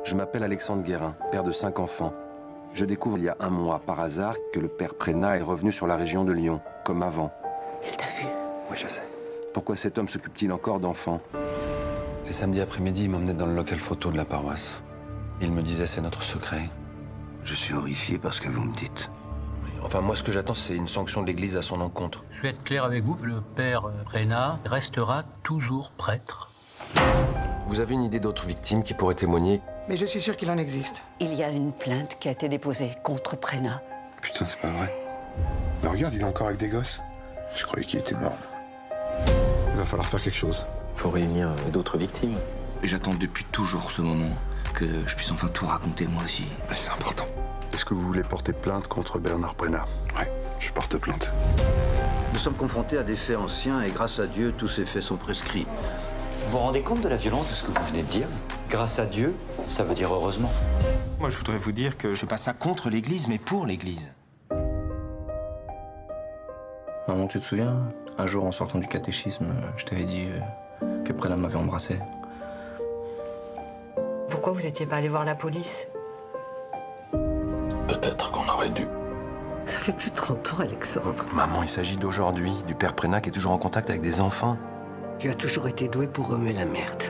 Je m'appelle Alexandre Guérin, père de 5 enfants. Je découvre il y a un mois, par hasard, que le père Prénat est revenu sur la région de Lyon, comme avant. Il t'a vu? Oui, je sais. Pourquoi cet homme s'occupe-t-il encore d'enfants? Les samedis après-midi, il m'emmenait dans le local photo de la paroisse. Il me disait, c'est notre secret. Je suis horrifié par ce que vous me dites. Enfin, moi, ce que j'attends, c'est une sanction de l'Église à son encontre. Je vais être clair avec vous, le père Prénat restera toujours prêtre. Vous avez une idée d'autres victimes qui pourraient témoigner? Mais je suis sûr qu'il en existe. Il y a une plainte qui a été déposée contre Prénat. Putain, c'est pas vrai. Mais regarde, il est encore avec des gosses. Je croyais qu'il était mort. Il va falloir faire quelque chose. Faut réunir d'autres victimes. J'attends depuis toujours ce moment, que je puisse enfin tout raconter moi aussi. Mais c'est important. Est-ce que vous voulez porter plainte contre Bernard Prénat? Ouais, je porte plainte. Nous sommes confrontés à des faits anciens et grâce à Dieu, tous ces faits sont prescrits. Vous vous rendez compte de la violence de ce que vous venez de dire? Grâce à Dieu, ça veut dire heureusement. Moi, je voudrais vous dire que je fais pas ça contre l'Église, mais pour l'Église. Maman, tu te souviens? Un jour, en sortant du catéchisme, je t'avais dit que Prénat m'avait embrassé. Pourquoi vous étiez pas allé voir la police? Peut-être qu'on aurait dû. Ça fait plus de 30 ans, Alexandre. Maman, il s'agit d'aujourd'hui, du père Prénat qui est toujours en contact avec des enfants. Tu as toujours été doué pour remuer la merde.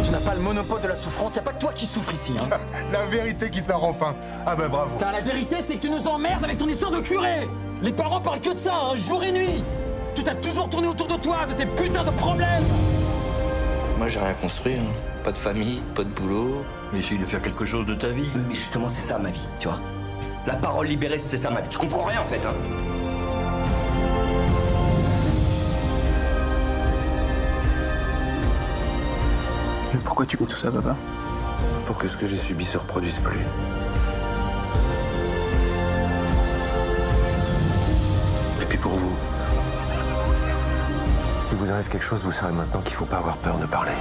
Tu n'as pas le monopole de la souffrance, y a pas que toi qui souffres ici, hein. La vérité qui sort enfin. Ah ben bravo. La vérité, c'est que tu nous emmerdes avec ton histoire de curé. Les parents parlent que de ça, hein, jour et nuit. Tu t'as toujours tourné autour de toi, de tes putains de problèmes. Moi, j'ai rien construit. Hein. Pas de famille, pas de boulot. Essaye de faire quelque chose de ta vie. Mais justement, c'est ça ma vie, tu vois. La parole libérée, c'est ça ma vie. Tu comprends rien en fait, hein. Mais pourquoi tu fais tout ça, papa? Pour que ce que j'ai subi se reproduise plus. Et puis pour vous, si vous arrive quelque chose, vous savez maintenant qu'il faut pas avoir peur de parler.